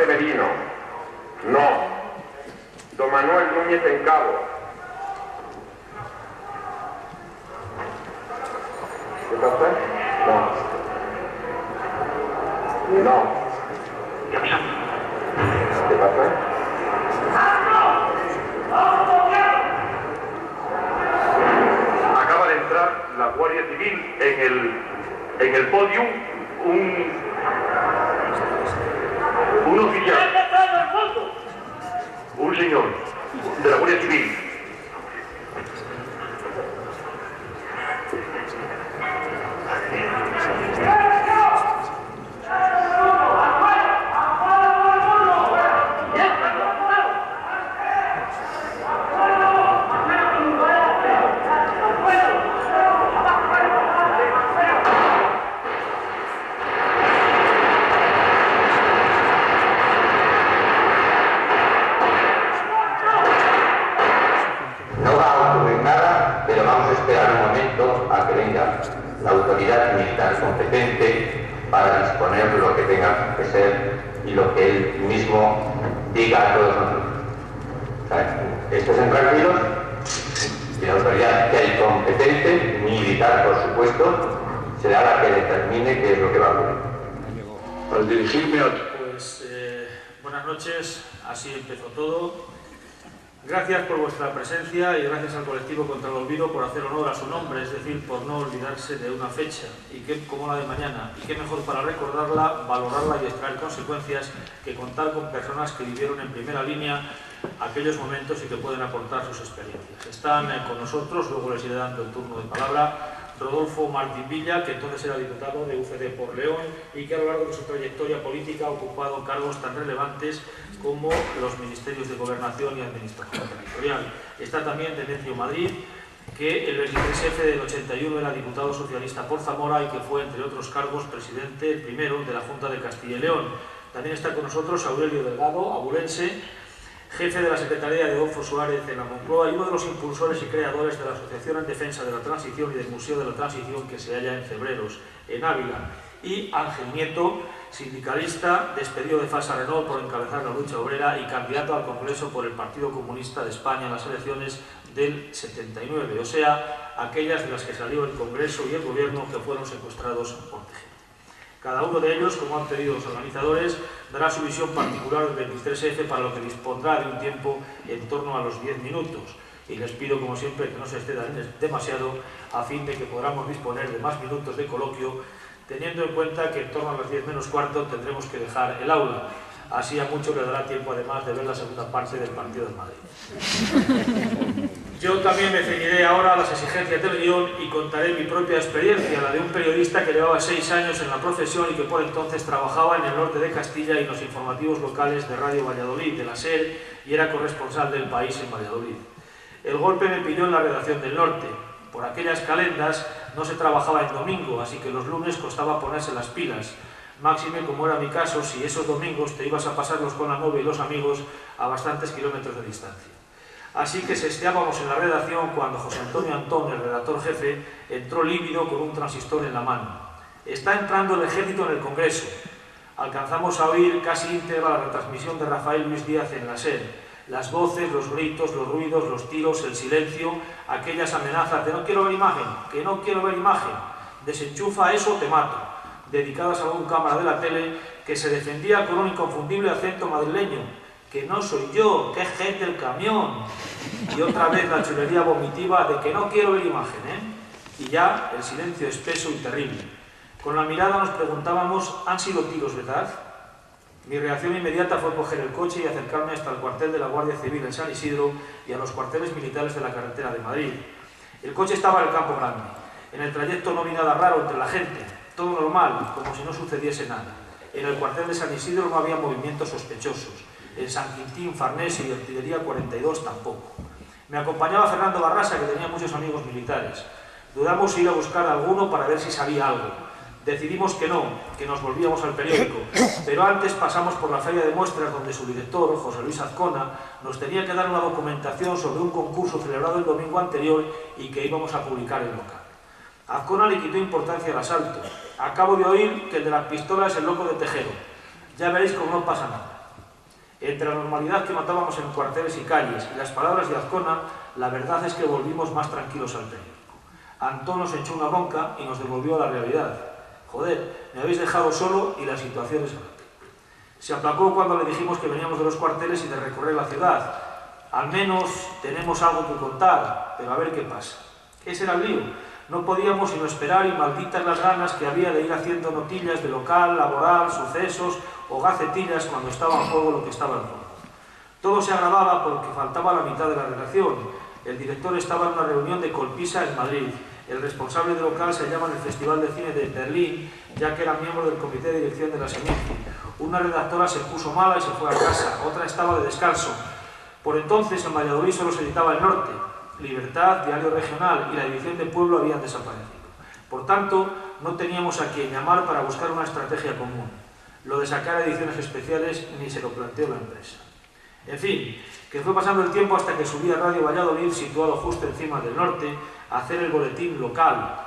Merino. No. Don Manuel Núñez en Cabo. ¿Qué pasa? No. No. ¿Qué pasa? Acaba de entrar la Guardia Civil en el podium, un oficial, un señor de la Guardia Civil. La autoridad militar competente para disponer lo que tenga que ser y lo que él mismo diga a todos nosotros. O sea, estén tranquilos y la autoridad que hay competente, militar por supuesto, será la que determine qué es lo que va a ocurrir. Al dirigirme a... Pues buenas noches, así empezó todo. Gracias por vuestra presencia y gracias al colectivo Contra el Olvido por hacer honor a su nombre, es decir, por no olvidarse de una fecha y que, como la de mañana. Y qué mejor para recordarla, valorarla y extraer consecuencias que contar con personas que vivieron en primera línea aquellos momentos y que pueden aportar sus experiencias. Están con nosotros, luego les iré dando el turno de palabra, Rodolfo Martín Villa, que entonces era diputado de UCD por León y que a lo largo de su trayectoria política ha ocupado cargos tan relevantes como los ministerios de Gobernación y Administración Territorial. Está también Demetrio Madrid, que el 23F del 81 era diputado socialista por Zamora y que fue, entre otros cargos, presidente primero de la Junta de Castilla y León. También está con nosotros Aurelio Delgado, abulense, jefe de la Secretaría de Adolfo Suárez en la Moncloa y uno de los impulsores y creadores de la Asociación en Defensa de la Transición y del Museo de la Transición que se halla en Cebreros, en Ávila. Y Ángel Nieto, sindicalista, despedido de Fasa Renault por encabezar la lucha obrera y candidato al Congreso por el Partido Comunista de España en las elecciones del 79, o sea, aquellas de las que salió el Congreso y el Gobierno que fueron secuestrados por Tejero. Cada uno de ellos, como han pedido los organizadores, dará su visión particular del 23F para lo que dispondrá de un tiempo en torno a los 10 minutos. Y les pido, como siempre, que no se excedan demasiado a fin de que podamos disponer de más minutos de coloquio, teniendo en cuenta que en torno a las 10 menos cuarto tendremos que dejar el aula. Así a mucho le dará tiempo además de ver la segunda parte del partido de Madrid. Yo también me ceñiré ahora a las exigencias del guión y contaré mi propia experiencia, la de un periodista que llevaba 6 años en la profesión y que por entonces trabajaba en el norte de Castilla y en los informativos locales de Radio Valladolid, de la SER, y era corresponsal del País en Valladolid. El golpe me pilló en la redacción del norte. Por aquellas calendas no se trabajaba en domingo, así que los lunes costaba ponerse las pilas. Máxime, como era mi caso, si esos domingos te ibas a pasarlos con la novia y los amigos a bastantes kilómetros de distancia. Así que sesteábamos en la redacción cuando José Antonio Antón, el redactor jefe, entró lívido con un transistor en la mano. Está entrando el ejército en el Congreso. Alcanzamos a oír casi íntegra la retransmisión de Rafael Luis Díaz en la SER. Las voces, los gritos, los ruidos, los tiros, el silencio, aquellas amenazas de no quiero ver imagen, que no quiero ver imagen, desenchufa eso, te mato, dedicadas a un cámara de la tele que se defendía con un inconfundible acento madrileño. Que no soy yo, que es gente el camión. Y otra vez la chulería vomitiva de que no quiero ver imagen, Y ya el silencio espeso y terrible. Con la mirada nos preguntábamos, ¿han sido tiros, verdad? Mi reacción inmediata fue coger el coche y acercarme hasta el cuartel de la Guardia Civil en San Isidro y a los cuarteles militares de la carretera de Madrid. El coche estaba en el Campo Grande. En el trayecto no vi nada raro entre la gente, todo normal, como si no sucediese nada. En el cuartel de San Isidro no había movimientos sospechosos. En San Quintín, Farnese y Artillería 42 tampoco. Me acompañaba Fernando Barrasa, que tenía muchos amigos militares. Dudamos ir a buscar a alguno para ver si sabía algo. Decidimos que no, que nos volvíamos al periódico, pero antes pasamos por la feria de muestras donde su director, José Luis Azcona, nos tenía que dar una documentación sobre un concurso celebrado el domingo anterior y que íbamos a publicar en local. Azcona le quitó importancia al asalto. Acabo de oír que el de las pistolas es el loco de Tejero. Ya veréis cómo no pasa nada. Entre la normalidad que notábamos en cuarteles y calles y las palabras de Azcona, la verdad es que volvimos más tranquilos al periódico. Antón nos echó una bronca y nos devolvió a la realidad. Joder, me habéis dejado solo y la situación es grave. Se aplacó cuando le dijimos que veníamos de los cuarteles y de recorrer la ciudad. Al menos tenemos algo que contar, pero a ver qué pasa. Ese era el lío. No podíamos sino esperar y malditas las ganas que había de ir haciendo notillas de local, laboral, sucesos o gacetillas cuando estaba en juego lo que estaba en juego. Todo se agravaba porque faltaba la mitad de la redacción. El director estaba en una reunión de Colpisa en Madrid. El responsable de local se hallaba en el Festival de Cine de Berlín, ya que era miembro del comité de dirección de la Seminci. Una redactora se puso mala y se fue a casa, otra estaba de descanso. Por entonces en Valladolid solo se editaba El Norte, Libertad, Diario Regional y la edición de Pueblo habían desaparecido. Por tanto, no teníamos a quien llamar para buscar una estrategia común. Lo de sacar ediciones especiales ni se lo planteó la empresa. En fin, que fue pasando el tiempo hasta que subí a Radio Valladolid, situado justo encima del Norte, a hacer el boletín local.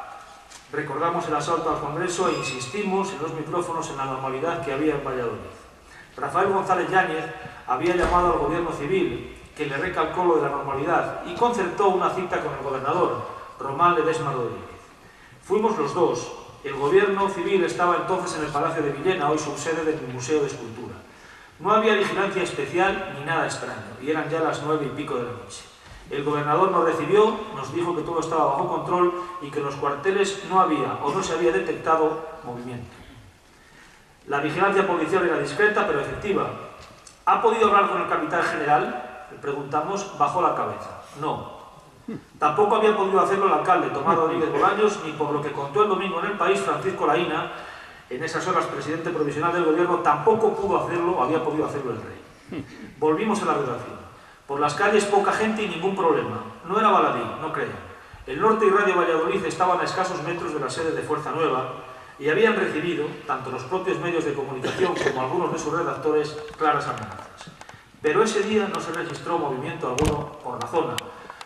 Recordamos el asalto al Congreso e insistimos en los micrófonos en la normalidad que había en Valladolid. Rafael González Yáñez había llamado al gobierno civil, que le recalcó lo de la normalidad, y concertó una cita con el gobernador, Román Ledesma Rodríguez. Fuimos los dos. El gobierno civil estaba entonces en el Palacio de Villena, hoy subsede del Museo de Escultura. No había vigilancia especial ni nada extraño, y eran ya las 9:00 y pico de la noche. El gobernador nos recibió, nos dijo que todo estaba bajo control y que en los cuarteles no había o no se había detectado movimiento. La vigilancia policial era discreta pero efectiva. ¿Ha podido hablar con el capitán general? Le preguntamos, bajó la cabeza. No. Tampoco había podido hacerlo el alcalde, Tomás Rodríguez Bolaños, ni por lo que contó el domingo en El País, Francisco Laína, en esas horas presidente provisional del gobierno, tampoco pudo hacerlo, había podido hacerlo el rey. Volvimos a la redacción. Por las calles poca gente y ningún problema. No era baladí, no crean. El Norte y Radio Valladolid estaban a escasos metros de la sede de Fuerza Nueva y habían recibido, tanto los propios medios de comunicación como algunos de sus redactores, claras amenazas. Pero ese día no se registró movimiento alguno por la zona.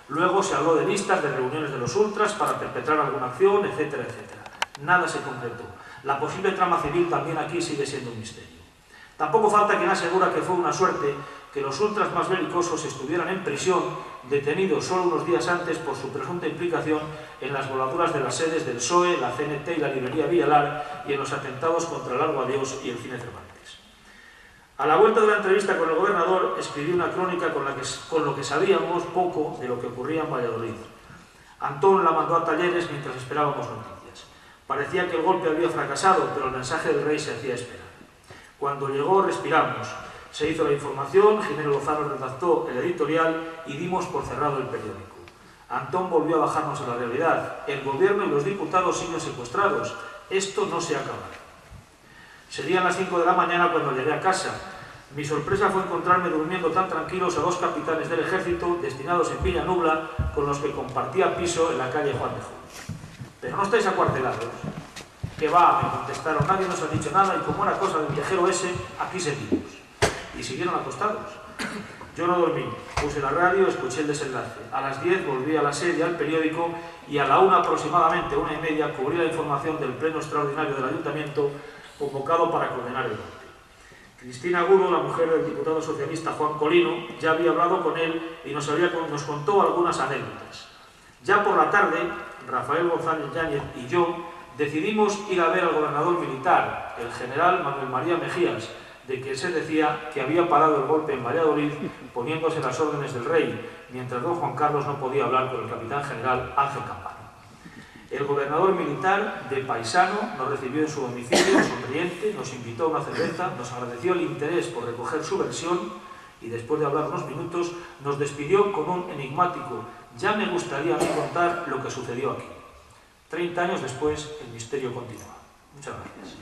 Luego se habló de listas, de reuniones de los ultras para perpetrar alguna acción, etcétera, etcétera. Nada se concretó. La posible trama civil también aquí sigue siendo un misterio. Tampoco falta quien asegura que fue una suerte que los ultras más belicosos estuvieran en prisión, detenidos solo unos días antes por su presunta implicación en las voladuras de las sedes del PSOE, la CNT y la librería Villalar y en los atentados contra el Largo Adiós y el Cine Cervantes. A la vuelta de la entrevista con el gobernador, escribí una crónica con lo que sabíamos poco de lo que ocurría en Valladolid. Antón la mandó a Talleres mientras esperábamos noticias. Parecía que el golpe había fracasado, pero el mensaje del rey se hacía esperar. Cuando llegó, respiramos. Se hizo la información, Jimeno Lozano redactó el editorial y dimos por cerrado el periódico. Antón volvió a bajarnos a la realidad. El gobierno y los diputados siguen secuestrados. Esto no se acaba. Serían las 5 de la mañana cuando llegué a casa. Mi sorpresa fue encontrarme durmiendo tan tranquilos a 2 capitanes del ejército destinados en Villanubla con los que compartía piso en la calle Juan de Julio. ¿Pero no estáis acuartelados? Que va, me contestaron, nadie nos ha dicho nada y como era cosa del viajero ese, aquí seguimos. Y siguieron acostados. Yo no dormí, puse la radio, escuché el desenlace. A las 10 volví a la sede, al periódico, y a la 1 aproximadamente, 1:30, cubrí la información del pleno extraordinario del ayuntamiento convocado para condenar el golpe. Cristina Agudo, la mujer del diputado socialista Juan Colino, ya había hablado con él y nos contó algunas anécdotas. Ya por la tarde, Rafael González Yáñez y yo decidimos ir a ver al gobernador militar, el general Manuel María Mejías, de quien se decía que había parado el golpe en Valladolid poniéndose las órdenes del rey, mientras don Juan Carlos no podía hablar con el capitán general Ángel Campano. El gobernador militar, de paisano, nos recibió en su domicilio, sonriente, nos invitó a una cerveza, nos agradeció el interés por recoger su versión y después de hablar unos minutos nos despidió con un enigmático «Ya me gustaría a mí contar lo que sucedió aquí». 30 años después, el misterio continúa. Muchas gracias.